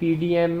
PDM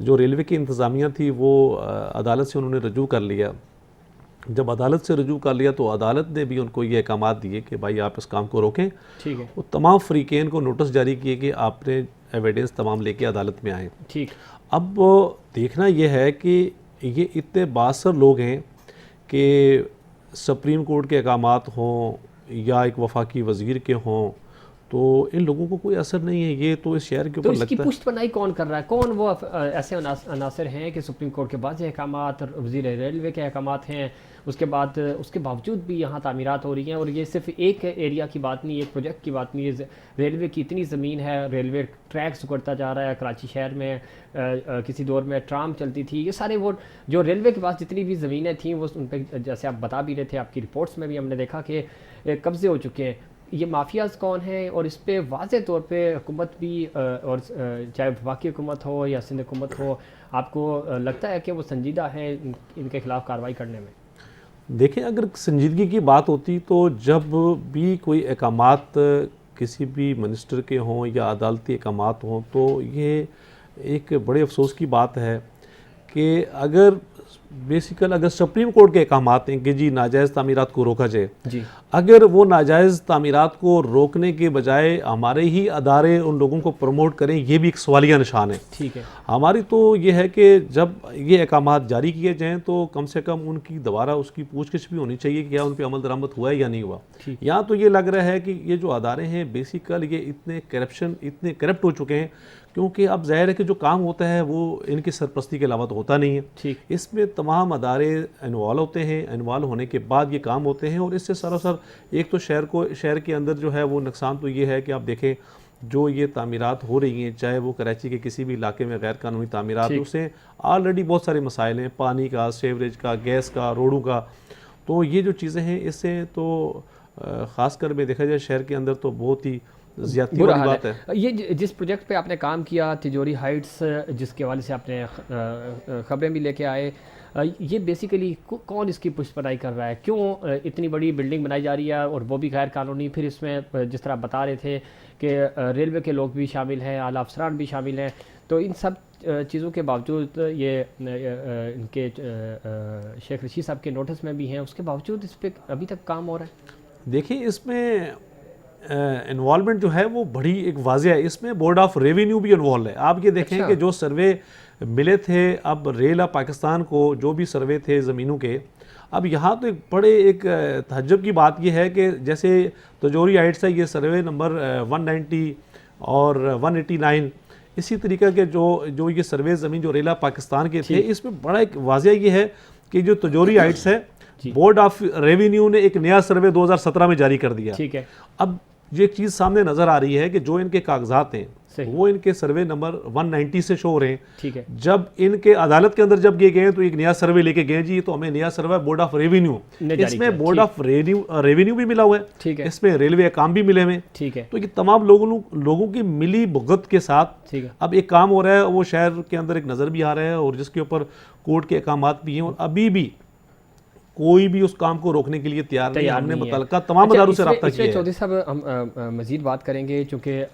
جو railway کی انتظامیہ تھی وہ عدالت سے انہوں نے رجوع کر لیا. جب عدالت سے رجوع کر لیا تو عدالت نے بھی ان کو یہ احکامات دیے کہ بھائی آپ اس کام کو روکیں. ٹھیک ہے. وہ تمام فریقین کو نوٹس جاری کیے کہ آپ نے ایویڈنس تمام لے کے عدالت میں آئیں. ٹھیک. اب دیکھنا یہ ہے کہ یہ اتنے بااثر لوگ ہیں کہ سپریم کورٹ کے احکامات ہوں یا ایک وفاقی وزیر کے ہوں تو ان لوگوں کو کوئی اثر نہیں ہے. یہ تو اس شہر کے تو اوپر اس کی لگتا ہے. پشت پناہی کون کر رہا ہے؟ کون وہ ایسے عناصر ہیں کہ سپریم کورٹ کے بعض احکامات، وزیر ریلوے کے احکامات ہیں، اس کے بعد اس کے باوجود بھی یہاں تعمیرات ہو رہی ہیں؟ اور یہ صرف ایک ایریا کی بات نہیں، ایک پروجیکٹ کی بات نہیں ہے. ریلوے کی اتنی زمین ہے، ریلوے ٹریک سکڑتا جا رہا ہے. کراچی شہر میں کسی دور میں ٹرام چلتی تھی. یہ سارے وہ جو ریلوے کے پاس جتنی بھی زمینیں تھیں وہ ان پہ جیسے آپ بتا بھی رہے تھے، آپ کی رپورٹس میں بھی ہم نے دیکھا کہ قبضے ہو چکے ہیں. یہ مافیاز کون ہیں اور اس پہ واضح طور پہ حکومت بھی اور چاہے وفاقی حکومت ہو یا سندھ حکومت ہو، آپ کو لگتا ہے کہ وہ سنجیدہ ہیں ان کے خلاف کارروائی کرنے میں؟ دیکھیں اگر سنجیدگی کی بات ہوتی تو جب بھی کوئی احکامات کسی بھی منسٹر کے ہوں یا عدالتی احکامات ہوں تو یہ ایک بڑے افسوس کی بات ہے کہ اگر اگر سپریم کورٹ کے احکامات ہیں کہ جی ناجائز تعمیرات کو روکا جائے، جی، اگر وہ ناجائز تعمیرات کو روکنے کے بجائے ہمارے ہی ادارے ان لوگوں کو پروموٹ کریں، یہ بھی ایک سوالیہ نشان ہے. ٹھیک ہے. ہماری تو یہ ہے کہ جب یہ احکامات جاری کیے جائیں تو کم سے کم ان کی دوبارہ اس کی پوچھ گچھ بھی ہونی چاہیے کہ کیا ان پہ عمل درآمد ہوا ہے یا نہیں ہوا. یہاں تو یہ لگ رہا ہے کہ یہ جو ادارے ہیں بیسیکل یہ اتنے کرپٹ ہو چکے ہیں کیونکہ اب ظاہر ہے کہ جو کام ہوتا ہے وہ ان کی سرپرستی کے علاوہ تو ہوتا نہیں ہے. اس میں تمام ادارے انوالو ہوتے ہیں، انوالو ہونے کے بعد یہ کام ہوتے ہیں اور اس سے سراسر ایک تو شہر کے اندر جو ہے وہ نقصان تو یہ ہے کہ آپ دیکھیں جو یہ تعمیرات ہو رہی ہیں چاہے وہ کراچی کے کسی بھی علاقے میں غیر قانونی تعمیرات اس سے آلریڈی بہت سارے مسائل ہیں، پانی کا، سیوریج کا، گیس کا، روڈوں کا. تو یہ جو چیزیں ہیں اس سے تو خاص کر میں دیکھا جائے شہر کے اندر تو بہت ہی زیادتی والی بات ہے. یہ جس پروجیکٹ پہ آپ نے کام کیا تجوری ہائٹس، جس کے حوالے سے آپ نے خبریں بھی لے کے آئے، یہ بیسیکلی کون اس کی پشت پناہی کر رہا ہے؟ کیوں اتنی بڑی بلڈنگ بنائی جا رہی ہے اور وہ بھی غیر قانونی؟ پھر اس میں جس طرح بتا رہے تھے کہ ریلوے کے لوگ بھی شامل ہیں، اعلیٰ افسران بھی شامل ہیں. تو ان سب چیزوں کے باوجود یہ ان کے شیخ رشید صاحب کے نوٹس میں بھی ہیں، اس کے باوجود اس پہ ابھی تک کام ہو رہا ہے. دیکھیں اس میں انوالومنٹ جو ہے وہ بڑی ایک واضح ہے. اس میں بورڈ آف ریونیو بھی انوالو ہے. آپ یہ دیکھیں کہ جو سروے ملے تھے اب ریل آف پاکستان کو، جو بھی سروے تھے زمینوں کے، اب یہاں تو ایک تعجب کی بات یہ ہے کہ جیسے تجوری ہائٹس ہے، یہ سروے نمبر 190 اور 189، اسی طریقہ کے جو یہ سروے زمین جو ریل آف پاکستان کے تھے، اس میں بڑا ایک واضح یہ ہے کہ جو تجوری ہائٹس ہے بورڈ آف ریونیو نے ایک نیا سروے 2017 میں جاری کر دیا. ٹھیک ہے. اب یہ چیز سامنے نظر آ رہی ہے کہ جو ان کے کاغذات ہیں وہ ان کے سروے نمبر 190 سے شو ہو رہے ہیں. ٹھیک ہے. جب ان کے عدالت کے اندر جب یہ گئے تو ایک نیا سروے لے کے گئے، جی تو ہمیں نیا سروے بورڈ آف ریونیو، اس میں بورڈ آف ریونیو بھی ملا ہوا ہے. ٹھیک ہے. اس میں ریلوے کام بھی ملے ہوئے. ٹھیک ہے. تو یہ تمام لوگوں کی ملی بھگت کے ساتھ اب ایک کام ہو رہا ہے، وہ شہر کے اندر ایک نظر بھی آ رہا ہے اور جس کے اوپر کورٹ کے احکامات بھی ہیں اور ابھی بھی کوئی بھی اس کام کو روکنے کے لیے تیار نہیں ہے. ہم نے متعلقہ تمام اداروں سے رابطہ کیا ہے. چودھری صاحب ہم مزید بات کریں گے چونکہ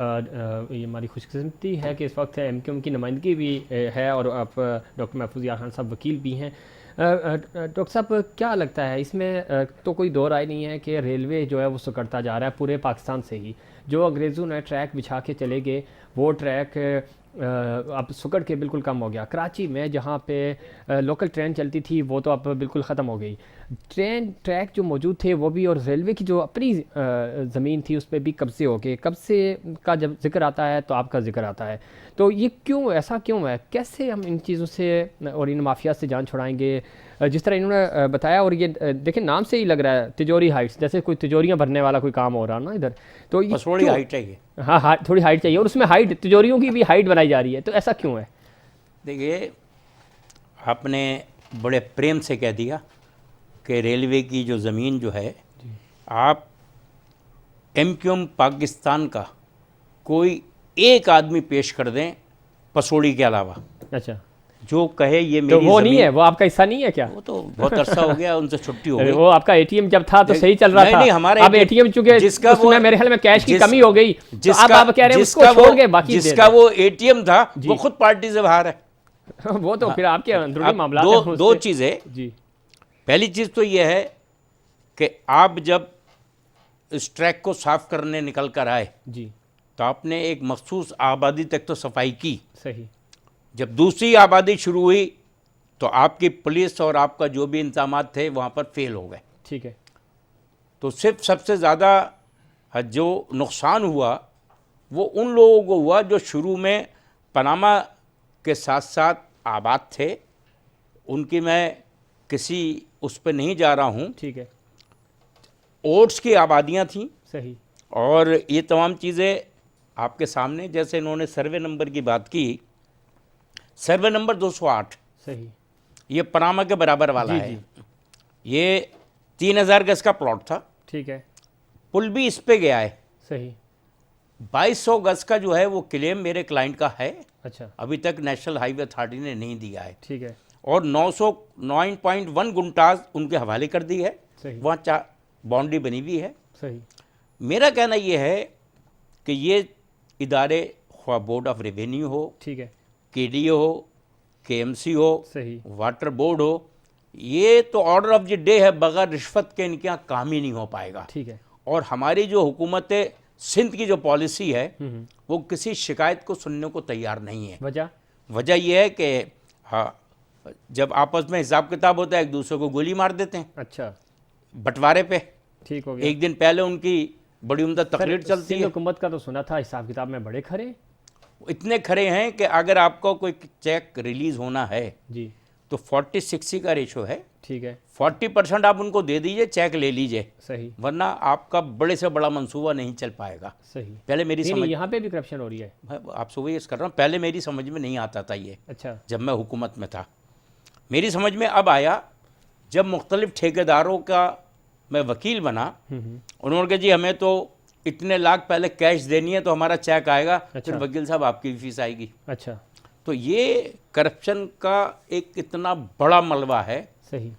یہ ہماری خوش قسمتی ہے کہ اس وقت ایم کیو ایم کی نمائندگی بھی ہے اور آپ ڈاکٹر محفوظ یار خان صاحب وکیل بھی ہیں. ڈاکٹر صاحب کیا لگتا ہے اس میں تو کوئی دو رائے نہیں ہے کہ ریلوے جو ہے وہ سکڑتا جا رہا ہے پورے پاکستان سے ہی. جو انگریزوں نے ٹریک بچھا کے چلے گئے وہ ٹریک اب سکڑ کے بالکل کم ہو گیا. کراچی میں جہاں پہ لوکل ٹرین چلتی تھی وہ تو اب بالکل ختم ہو گئی. ٹریک جو موجود تھے وہ بھی، اور ریلوے کی جو اپنی زمین تھی اس پہ بھی قبضے ہو گئے. قبضے کا جب ذکر آتا ہے تو آپ کا ذکر آتا ہے. تو یہ کیوں ایسا کیوں ہے؟ کیسے ہم ان چیزوں سے اور ان مافیات سے جان چھڑائیں گے؟ جس طرح انہوں نے بتایا، اور یہ دیکھیں نام سے ہی لگ رہا ہے تجوری ہائٹس، جیسے کوئی تجوریاں بھرنے والا کوئی کام ہو رہا نا ادھر. تو یہ تھوڑی ہائٹ چاہیے. ہاں تھوڑی ہائٹ چاہیے، اور اس میں ہائٹ تجوریوں کی بھی ہائٹ بنائی جا رہی ہے. تو ایسا کیوں ہے؟ دیکھیے آپ نے بڑے پریم سے کہہ دیا کہ ریلوے کی جو زمین جو ہے، آپ ایم کیو ایم پاکستان کا کوئی ایک آدمی پیش کر دیں پسوڑی کے علاوہ، اچھا جو کہے یہ میری تو وہ زمین نہیں ہے، وہ آپ کا حصہ نہیں ہے کیا؟ وہ تو بہت عرصہ ہو گیا ان سے چھٹی ہو گئی. وہ آپ کا اے ٹی ایم جب تھا تو صحیح چل رہا تھا. اب اے ٹی ایم چونکہ اس میں میرے خیال میں کیش کی کمی ہو گئی، تو اب آپ کہہ رہے ہیں اس کو چھوڑ کے باقی جس کا وہ اے ٹی ایم تھا وہ خود پارٹی سے باہر ہے. وہ تو پھر آپ کے اندرونی اب معاملات ہیں اس دو پہ- چیزیں. جی پہلی چیز تو یہ ہے کہ آپ جب اس ٹریک کو صاف کرنے نکل کر آئے جی تو آپ نے ایک مخصوص آبادی تک تو صفائی کی. صحیح. جب دوسری آبادی شروع ہوئی تو آپ کی پولیس اور آپ کا جو بھی انتظامات تھے وہاں پر فیل ہو گئے. ٹھیک ہے. تو صرف سب سے زیادہ جو نقصان ہوا وہ ان لوگوں کو ہوا جو شروع میں پاناما کے ساتھ ساتھ آباد تھے. ان کی میں کسی اس پہ نہیں جا رہا ہوں. ٹھیک ہے. اوٹس کی آبادیاں تھیں صحیح. اور یہ تمام چیزیں آپ کے سامنے. جیسے انہوں نے سروے نمبر کی بات کی, سروے نمبر 208 صحیح. یہ پاناما کے برابر والا جی ہے. جی. یہ 3000 گز کا پلاٹ تھا. ٹھیک ہے. پل بھی اس پہ گیا ہے. صحیح. 2200 گز کا جو ہے وہ کلیم میرے کلائنٹ کا ہے. اچھا. ابھی تک نیشنل ہائی وے اتھارٹی نے نہیں دیا ہے. ٹھیک ہے. اور 909.1 گنٹاز ان کے حوالے کر دی ہے. صحیح. وہاں باؤنڈری بنی ہوئی ہے. صحیح. میرا کہنا یہ ہے کہ یہ ادارے خواہ بورڈ آف ریونیو ہو, ٹھیک ہے. کے ڈی او ہو, کے ایم سی ہو, صحیح. واٹر بورڈ ہو, یہ تو آرڈر آف دی ڈے ہے. بغیر رشوت کے ان کے یہاں کام ہی نہیں ہو پائے گا. ٹھیک ہے. اور ہماری جو حکومت سندھ کی جو پالیسی ہے وہ کسی شکایت کو سننے کو تیار نہیں ہے. وجہ یہ ہے کہ جب آپس میں حساب کتاب ہوتا ہے ایک دوسرے کو گولی مار دیتے ہیں. اچھا. بٹوارے پہ ٹھیک ہو گیا. ایک دن پہلے ان کی بڑی عمدہ تقریر چلتی سندھ ہے. حکومت کا تو سنا تھا حساب کتاب میں بڑے کھڑے. اتنے کھڑے ہیں کہ اگر آپ کو کوئی چیک ریلیز ہونا ہے جی تو 40-60 کا ریشو ہے. ٹھیک ہے. 40% آپ ان کو دے دیجئے, چیک لے لیجئے, صحیح. ورنہ آپ کا بڑے سے بڑا منصوبہ نہیں چل پائے گا. صحیح. پہلے میری سمجھ, یہاں پہ بھی کرپشن ہو رہی ہے. آپ سے وہی کر رہا ہوں, پہلے میری سمجھ میں نہیں آتا تھا یہ. اچھا. جب میں حکومت میں تھا میری سمجھ میں اب آیا. جب مختلف ٹھیکیداروں کا میں وکیل بنا, انہوں نے کہا جی ہمیں تو اتنے لاکھ پہلے کیش دینی ہے تو ہمارا چیک آئے گا, پھر وکیل صاحب آپ کی بھی فیس آئے گی. اچھا. تو یہ کرپشن کا ایک اتنا بڑا ملبہ ہے. صحیح.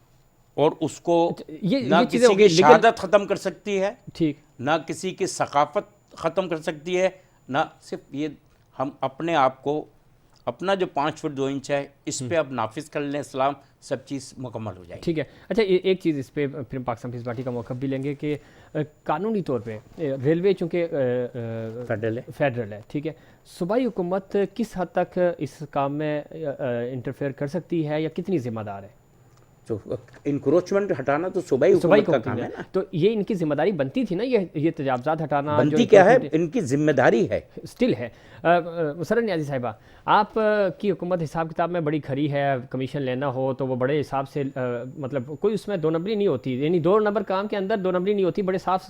اور اس کو یہ نہ چیزیں کسی کی شہادت ختم کر سکتی ہے, ٹھیک, نہ کسی کی ثقافت ختم کر سکتی ہے, نہ صرف یہ ہم اپنے آپ کو اپنا جو 5 فٹ 2 انچ ہے اس پہ اب نافذ کر لیں, اسلام سب چیز مکمل ہو جائے گی. ٹھیک ہے. اچھا ایک چیز اس پہ پھر پاکستان پیپلز پارٹی کا موقف بھی لیں گے کہ قانونی طور پہ ریلوے چونکہ فیڈرل ہے, ٹھیک ہے, صوبائی حکومت کس حد تک اس کام میں انٹرفیئر کر سکتی ہے یا کتنی ذمہ دار ہے؟ تو انکروچمنٹ ہٹانا تو صوبائی حکومت کا کام ہے نا. تو یہ ان کی ذمہ داری بنتی تھی نا, یہ تجاوزات ہٹانا بنتی کیا ہے, ان کی ذمہ داری ہے. سٹل ہے. مسرت نیازی صاحبہ, آپ کی حکومت حساب کتاب میں بڑی کھری ہے. کمیشن لینا ہو تو وہ بڑے حساب سے, مطلب کوئی اس میں 2 نمبری نہیں ہوتی, یعنی 2 نمبر کام کے اندر 2 نمبری نہیں ہوتی. بڑے صاف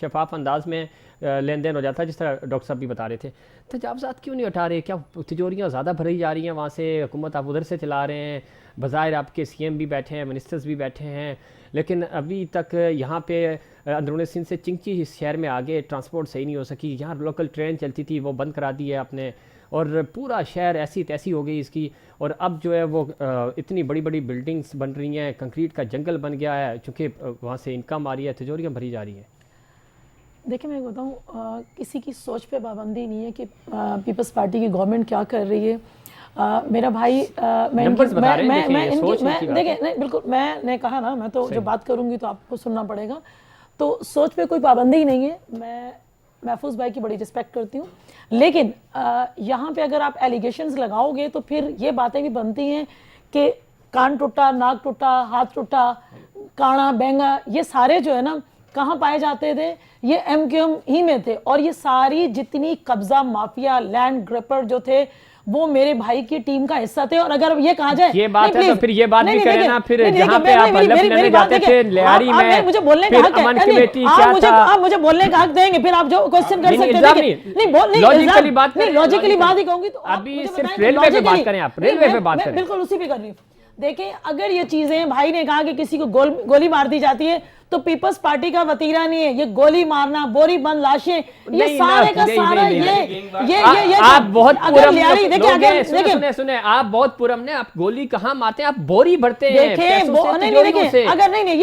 شفاف انداز میں لین دین ہو جاتا ہے, جس طرح ڈاکٹر صاحب بھی بتا رہے تھے. تجاوزات کیوں نہیں ہٹا رہے؟ کیا تجوریاں زیادہ بھری جا رہی ہیں وہاں سے؟ حکومت آپ ادھر سے چلا رہے ہیں, بظاہر آپ کے سی ایم بھی بیٹھے ہیں, منسٹرز بھی بیٹھے ہیں, لیکن ابھی تک یہاں پہ اندرون سندھ سے چنگچی شہر میں آگے ٹرانسپورٹ صحیح نہیں ہو سکی. یہاں لوکل ٹرین چلتی تھی وہ بند کرا دی ہے آپ نے, اور پورا شہر ایسی تیسی ہو گئی اس کی. اور اب جو ہے وہ اتنی بڑی بڑی بلڈنگز بن رہی ہیں, کنکریٹ کا جنگل بن گیا ہے, چونکہ وہاں سے انکم آ رہی ہے, تجوریاں بھری جا رہی ہیں. دیکھیں میں بتاؤں, کسی کی سوچ پہ پابندی نہیں ہے کہ پیپلز پارٹی کی گورنمنٹ کیا کر رہی ہے. میرا بھائی دیکھیں بالکل میں نے کہا نا, میں تو جو بات کروں گی تو آپ کو سننا پڑے گا. تو سوچ پہ کوئی پابندی ہی نہیں ہے. میں محفوظ بھائی کی بڑی رسپیکٹ کرتی ہوں, لیکن یہاں پہ اگر آپ ایلیگیشنز لگاؤ گے تو پھر یہ باتیں بھی بنتی ہیں کہ کان ٹوٹا, ناک ٹوٹا, ہاتھ ٹوٹا, کانا, بینگا, یہ سارے جو ہے نا کہاں پائے جاتے تھے؟ یہ ایم کیو ایم ہی میں تھے. اور یہ ساری جتنی قبضہ مافیا, لینڈ گریپر جو تھے وہ میرے بھائی کی ٹیم کا حصہ تھے. اور اگر یہ کہا جائے یہ بات ہے تو پھر یہ بات بھی کریں نا, پھر جہاں پہ آپ حلف لینے جاتے تھے لیاری میں, مجھے بولنے کا حق ہے, آپ مجھے بولنے کا حق دیں گے, پھر آپ جو کوسچن کر سکتے ہیں. لاجیکلی بات کریں, لاجیکلی بات ہی کہوں گی تو ابھی صرف ریلوے پہ بات کریں, آپ ریلوے پہ بات کریں. بالکل اسی پہ کر رہی ہوں. دیکھیں اگر یہ چیزیں, بھائی نے کہا کہ کسی کو گولی مار دی جاتی ہے, تو پیپلز پارٹی کا وتیرہ نہیں ہے. یہ گولی مارنا, بوری بند لاشیں, یہ سارے کا سارا یہ آپ بہت سنیں آپ بہت پرم نے, آپ گولی کہاں مارتے ہیں, آپ بوری بھرتے ہیں اگر نہیں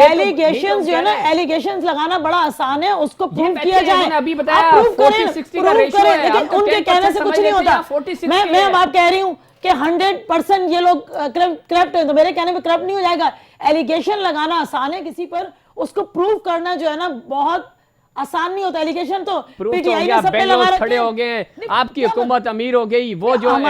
ایلیگیشنز جو ہے نا, ایلیگیشنز لگانا بڑا آسان ہے, اس کو پروف کیا جائے. ابھی بتایا 40-60 کا ریشو ہے, ان کے کہنے سے کچھ نہیں ہوتا. میں اب آپ کہہ رہی ہوں کہ 100% یہ لوگ کرپٹ ہیں, تو میرے کہنے پہ کرپٹ نہیں ہو جائے گا. ایلیگیشن لگانا آسان ہے کسی پر, اس کو پروف کرنا جو ہے نا بہت آسان نہیں ہوتا. ایلیگیشن تو پی ٹی آئی نے سب پہ لگا رکھے ہیں. آپ کی حکومت امیر ہو گئی, وہ جو ایم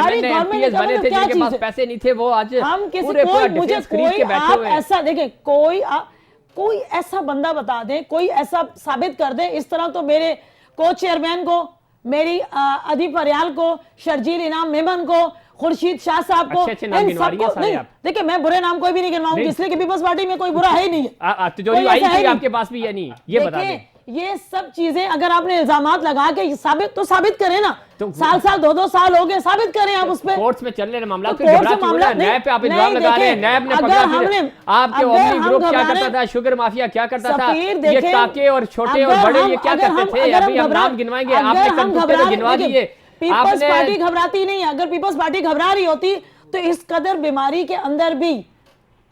پی ایس بنے تھے جن کے پاس پیسے نہیں تھے وہ آج پورے ڈیفینس خرید کے بیٹھے ہوئے ہیں. ایسا دیکھیں, کوئی ایسا بندہ بتا دیں, کوئی ایسا ثابت کر دیں. اس طرح تو میرے کو چیئرمین کو, میری ادیب فریال کو, شرجیل انعام میمن کو, خورشید شاہ صاحب کو, ان سب کو نہیں. دیکھیں میں برے نام کوئی بھی نہیں گنواؤں گی, اس لیے کہ پیپلز پارٹی میں کوئی برا ہے ہی نہیں ہے. تجوری آئی تھی آپ کے پاس بھی یا نہیں, یہ بتا دیں. یہ سب چیزیں اگر آپ نے الزامات لگا کے ثابت کریں نا, سال 2 سال ہو گئے, ثابت کریں آپ اس پہ. کورٹس میں چل رہے ہیں معاملات, نیب پہ آپ الزام لگا رہے ہیں, نیب نے پکڑا. آپ کے اوپننگ گروپ کیا کرتا تھا, شوگر مافیا کیا کرتا تھا, یہ کاکے اور چھوٹے اور بڑے یہ کیا کرتے تھے, ابھی ہم نام گنوائیں گے, آپ نے کمپیوٹر گنوا دیے. پیپلز پارٹی گھبراتی نہیں ہے. اگر پیپلز پارٹی گھبرا رہی ہوتی تو اس قدر بیماری کے اندر بھی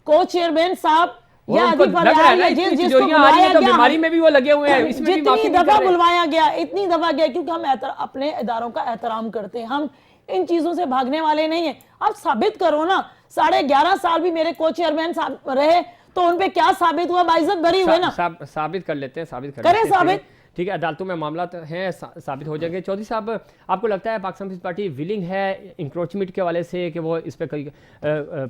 کو چیئرمین صاحب یا ادیب فریال جس کو بلوایا گیا, بیماری میں بھی وہ لگے ہوئے ہیں, جتنی دفعہ بلوایا گیا اتنی دفعہ گیا, کیونکہ ہم اپنے اداروں کا احترام کرتے ہیں, ہم ان چیزوں سے بھاگنے والے نہیں ہیں. آپ ثابت کرو نا. 11.5 سال بھی میرے کو چیئرمین صاحب رہے تو ان پہ کیا ثابت ہوا, باعزت بری ہوئے نا. ثابت کر لیتے ہیں, ثابت کریں ثابت. ٹھیک ہے, عدالتوں میں معاملات ہیں, ثابت ہو جائیں گے. چودھری صاحب, آپ کو لگتا ہے پاکستان پیپلز پارٹی ولنگ ہے انکروچمنٹ کے حوالے سے کہ وہ اس پہ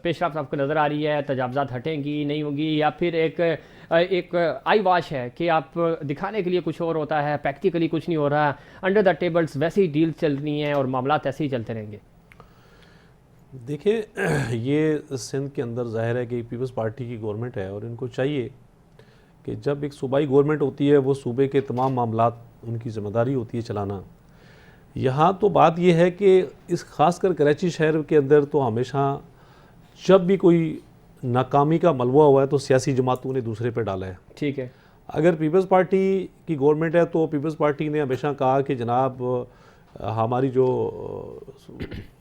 پیش رفت آپ کو نظر آ رہی ہے, تجاوزات ہٹیں گی نہیں ہوگی, یا پھر ایک آئی واش ہے کہ آپ دکھانے کے لیے کچھ اور ہوتا ہے, پریکٹیکلی کچھ نہیں ہو رہا, انڈر دا ٹیبلز ویسے ہی ڈیل چل رہی ہیں اور معاملات ایسے ہی چلتے رہیں گے؟ دیکھیں, یہ سندھ کے اندر ظاہر ہے کہ پیپلز پارٹی کی گورنمنٹ ہے اور ان کو چاہیے کہ جب ایک صوبائی گورنمنٹ ہوتی ہے وہ صوبے کے تمام معاملات ان کی ذمہ داری ہوتی ہے چلانا. یہاں تو بات یہ ہے کہ اس خاص کر کراچی شہر کے اندر تو ہمیشہ جب بھی کوئی ناکامی کا ملبہ ہوا ہے تو سیاسی جماعتوں نے دوسرے پہ ڈالا ہے. ٹھیک ہے, اگر پیپلز پارٹی کی گورنمنٹ ہے تو پیپلز پارٹی نے ہمیشہ کہا کہ جناب ہماری جو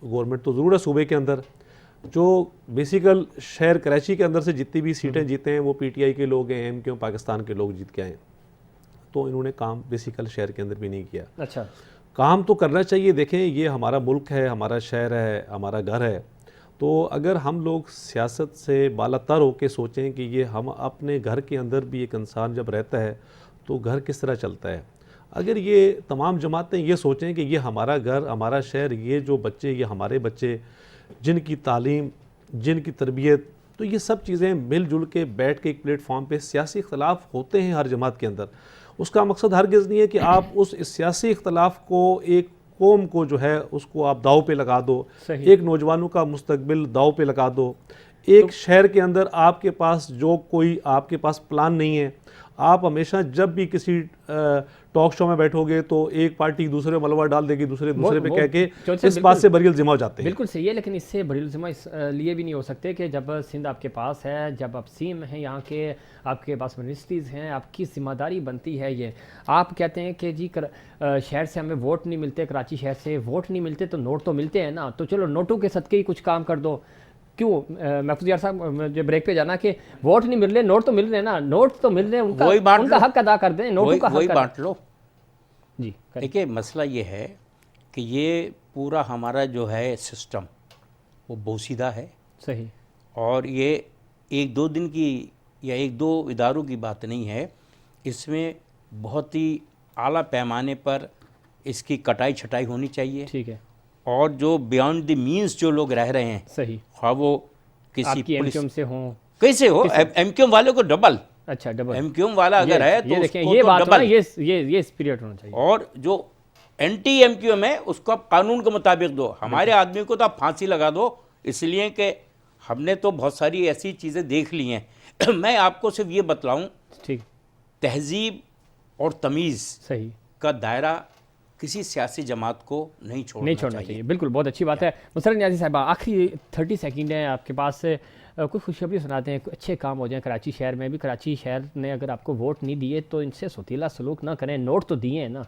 گورنمنٹ تو ضرور ہے صوبے کے اندر, جو بیسیکل شہر کراچی کے اندر سے جتنی بھی سیٹیں جیتے ہیں وہ پی ٹی آئی کے لوگ ہیں, ایم کیو پاکستان کے لوگ جیت کے آئے, تو انہوں نے کام بیسیکل شہر کے اندر بھی نہیں کیا. اچھا, کام تو کرنا چاہیے. دیکھیں, یہ ہمارا ملک ہے, ہمارا شہر ہے, ہمارا گھر ہے, تو اگر ہم لوگ سیاست سے بالاتر ہو کے سوچیں کہ یہ ہم اپنے گھر کے اندر بھی ایک انسان جب رہتا ہے تو گھر کس طرح چلتا ہے, اگر یہ تمام جماعتیں یہ سوچیں کہ یہ ہمارا گھر, ہمارا شہر, یہ جو بچے یہ ہمارے بچے, جن کی تعلیم, جن کی تربیت, تو یہ سب چیزیں مل جل کے بیٹھ کے ایک پلیٹ فارم پہ, سیاسی اختلاف ہوتے ہیں ہر جماعت کے اندر, اس کا مقصد ہرگز نہیں ہے کہ آپ اس سیاسی اختلاف کو ایک قوم کو جو ہے اس کو آپ داؤ پہ لگا دو, ایک نوجوانوں کا مستقبل داؤ پہ لگا دو. ایک شہر کے اندر آپ کے پاس جو کوئی آپ کے پاس پلان نہیں ہے, آپ ہمیشہ جب بھی کسی ٹاک شو میں بیٹھو گے تو ایک پارٹی دوسرے ملبہ ڈال دے گی, دوسرے پہ کہہ کے اس بات سے بری الذمہ ہو جاتے ہیں. بالکل صحیح ہے, لیکن اس سے بری الذمہ اس لیے بھی نہیں ہو سکتے کہ جب سندھ آپ کے پاس ہے, جب آپ سی ایم ہیں یہاں کے, آپ کے پاس منسٹریز ہیں, آپ کی ذمہ داری بنتی ہے. یہ آپ کہتے ہیں کہ جی شہر سے ہمیں ووٹ نہیں ملتے, کراچی شہر سے ووٹ نہیں ملتے, تو نوٹ تو ملتے ہیں نا, تو چلو نوٹوں کے صدقے ہی کچھ کام کر دو. کیوں محفوظ یار صاحب جو بریک پہ جانا کہ ووٹ نہیں مل رہے, نوٹ تو مل رہے ہیں نا, نوٹ تو مل رہے ہیں, ان کا حق ادا کر دیں, نوٹوں کا حق بانٹ لو. جی دیکھیے, مسئلہ یہ ہے کہ یہ پورا ہمارا جو ہے سسٹم وہ بوسیدہ ہے. صحیح. اور یہ 1-2 دن کی یا 1-2 اداروں کی بات نہیں ہے, اس میں بہت ہی اعلیٰ پیمانے پر اس کی کٹائی چھٹائی ہونی چاہیے. ٹھیک ہے. اور جو بیانڈ دی مینس جو لوگ رہ رہے ہیں, صحیح, خواہ وہ کسی ایم کیو ایم سے ہوں, کیسے ہو, ایم کیو ایم والے کو ڈبل, اچھا ڈبل ایم کیو ایم والا اگر ہے تو اس کو یہ تو بات ڈبل, یہ اسپرٹ ہونا چاہیے. اور جو اینٹی ایم کیو ایم ہے اس کو آپ قانون کے مطابق دو. ہمارے آدمی کو تو آپ پھانسی لگا دو, اس لیے کہ ہم نے تو بہت ساری ایسی چیزیں دیکھ لی ہیں. میں آپ کو صرف یہ بتلاؤں, ٹھیک, تہذیب اور تمیز صحیح کا دائرہ کسی سیاسی جماعت کو نہیں چھوڑنا چاہیے. بالکل, بہت اچھی بات ہے. مسرت نیازی صاحبہ, آخری 30 سیکنڈ ہیں آپ کے پاس. کوئی خوشخبری سناتے ہیں، کوئی اچھے کام ہو جائیں کراچی شہر میں بھی. کراچی شہر نے اگر آپ کو ووٹ نہیں دیے تو ان سے سوتیلا سلوک نہ کریں، نوٹ تو دیے ہیں نا.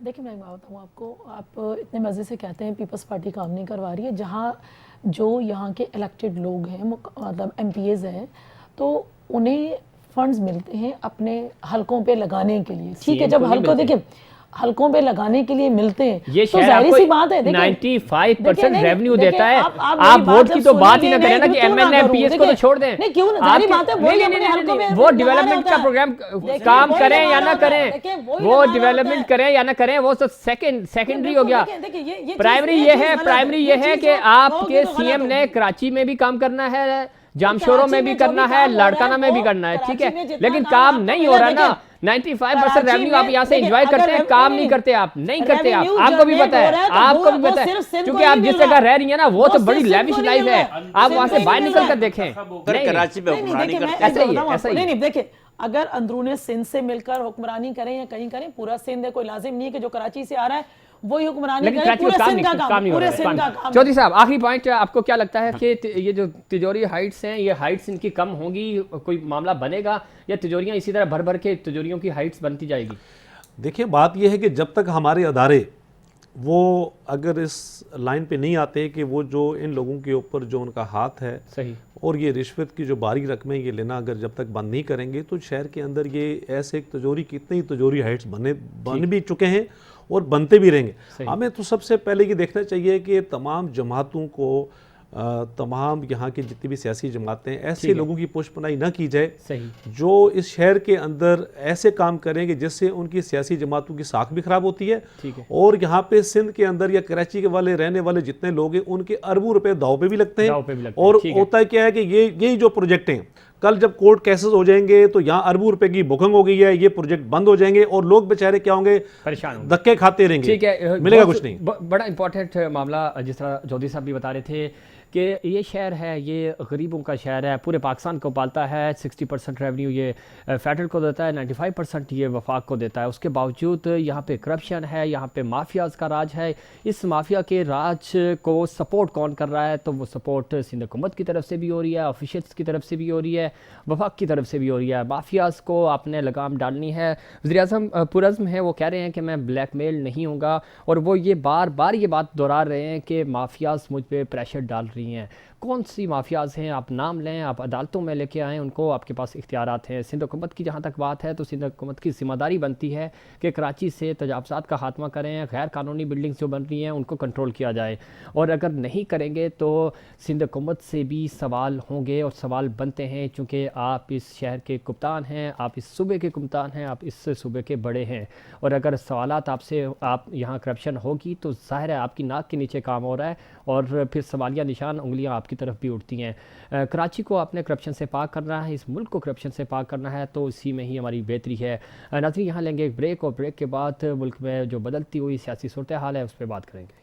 دیکھیں میں بتاؤں آپ کو، آپ اتنے مزے سے کہتے ہیں پیپلز پارٹی کام نہیں کروا رہی ہے. جہاں جو یہاں کے الیکٹڈ لوگ ہیں، مطلب ایم پی ایز ہیں، تو انہیں فنڈز ملتے ہیں اپنے حلقوں پہ لگانے کے لیے. ٹھیک ہے، جب حلقوں دیکھیں حلقوں پہ لگانے کے لیے ملتے ہیں یہ تو شہر ظاہر سی بات ہے 95% ریونیو دیتا ہے. آپ ووٹ کی تو بات ہی نہ کریں نا کہ M L A M P S کو تو چھوڑ دیں. نہیں کیوں ظاہری بات ہے وہ ڈیولپمنٹ کا پروگرام کام کریں یا نہ کریں، وہ ڈیولپمنٹ کریں یا نہ کریں، وہ تو سیکنڈری ہو گیا. پرائمری یہ ہے کہ آپ کے سی ایم نے کراچی میں بھی کام کرنا ہے، جامشوروں میں بھی کرنا ہے، لاڑکانہ میں بھی کرنا ہے. ٹھیک ہے، لیکن کام نہیں ہو رہا نا. 95% ریونیو آپ یہاں سے انجوائے کرتے ہیں، کام نہیں کرتے، آپ نہیں کرتے. آپ کو بھی پتا ہے، آپ کو بھی پتا ہے، کیونکہ آپ جس جگہ رہ رہی ہیں نا وہ تو بڑی لیوش لائف ہے. آپ وہاں سے باہر نکل کر دیکھیں. کراچی میں حکمرانی کرتے ایسا ہی ہے، ایسا ہی ہے. نہیں دیکھیں، اگر اندرون سندھ سے مل کر حکمرانی کریں یا کہیں کریں، پورا سندھ ہے، کوئی لازم نہیں ہے کہ جو کراچی سے آ رہا ہے وہی حکمرانی کرے. پورے سندھ کا کام، پورے سندھ کا کام. چودھری صاحب آخری پوائنٹ، آپ کو کیا لگتا ہے کہ یہ جو تجوری ہائٹس ہیں، یہ ہائٹس ان کی کم ہوں گی، کوئی معاملہ بنے گا، یا تجوریاں اسی طرح بھر بھر کے تجوریوں کی ہائٹس بنتی جائے گی؟ دیکھیں بات یہ ہے کہ جب تک ہمارے ادارے وہ اگر اس لائن پہ نہیں آتے کہ وہ جو ان لوگوں کے اوپر جو ان کا ہاتھ ہے صحیح، اور یہ رشوت کی جو باری رقمیں یہ لینا اگر جب تک بند نہیں کریں گے، تو شہر کے اندر یہ ایسے ایک تجوری کتنے ہی تجوری ہائٹس بن بھی چکے ہیں اور بنتے بھی رہیں گے. ہمیں تو سب سے پہلے یہ دیکھنا چاہیے کہ تمام جماعتوں کو، تمام یہاں کی جتنی بھی سیاسی جماعتیں، ایسے لوگوں کی پوش پناہی نہ کی جائے جو اس شہر کے اندر ایسے کام کریں گے جس سے ان کی سیاسی جماعتوں کی ساکھ بھی خراب ہوتی ہے. اور یہاں پہ سندھ کے اندر یا کراچی کے والے رہنے والے جتنے لوگ ہیں ان کے اربوں روپے داؤ پہ بھی لگتے ہیں. اور ہوتا ہے کیا ہے کہ یہی جو پروجیکٹ ہیں، کل جب کورٹ کیسز ہو جائیں گے تو یہاں اربوں روپے کی بکنگ ہو گئی ہے، یہ پروجیکٹ بند ہو جائیں گے اور لوگ بیچارے کیا ہوں گے، پریشان دھکے کھاتے رہیں گے، ملے گا کچھ نہیں. بڑا امپورٹنٹ معاملہ جس طرح چودھری صاحب بھی بتا رہے تھے کہ یہ شہر ہے، یہ غریبوں کا شہر ہے، پورے پاکستان کو پالتا ہے. 60% ریونیو یہ فیڈرل کو دیتا ہے، 95% یہ وفاق کو دیتا ہے. اس کے باوجود یہاں پہ کرپشن ہے، یہاں پہ مافیاز کا راج ہے. اس مافیا کے راج کو سپورٹ کون کر رہا ہے؟ تو وہ سپورٹ سندھ حکومت کی طرف سے بھی ہو رہی ہے، آفیشلس کی طرف سے بھی ہو رہی ہے، وفاق کی طرف سے بھی ہو رہی ہے. مافیاز کو آپ نے لگام ڈالنی ہے. وزیر اعظم پرعزم ہیں، وہ کہہ رہے ہیں کہ میں بلیک میل نہیں ہوں گا، اور وہ یہ بار بار یہ بات دہرا رہے ہیں کہ مافیاز مجھ پہ پریشر ڈال رہی ہیں. کون سی مافیاز ہیں؟ آپ نام لیں، آپ عدالتوں میں لے کے آئیں ان کو، آپ کے پاس اختیارات ہیں. سندھ حکومت کی جہاں تک بات ہے تو سندھ حکومت کی ذمہ داری بنتی ہے کہ کراچی سے تجاوزات کا خاتمہ کریں، غیر قانونی بلڈنگز جو بن رہی ہیں ان کو کنٹرول کیا جائے. اور اگر نہیں کریں گے تو سندھ حکومت سے بھی سوال ہوں گے، اور سوال بنتے ہیں چونکہ آپ اس شہر کے کپتان ہیں، آپ اس صوبے کے کپتان ہیں، آپ اس صوبے کے بڑے ہیں. اور اگر سوالات آپ یہاں کرپشن ہوگی تو ظاہر ہے آپ کی ناک کے نیچے کام ہو رہا ہے، اور پھر سوالیہ نشان، انگلیاں آپ کی طرف بھی اٹھتی ہیں. کراچی کو اپنے کرپشن سے پاک کرنا ہے، اس ملک کو کرپشن سے پاک کرنا ہے، تو اسی میں ہی ہماری بہتری ہے. ناظرین یہاں لیں گے ایک بریک، اور بریک کے بعد ملک میں جو بدلتی ہوئی سیاسی صورتحال ہے اس پہ بات کریں گے.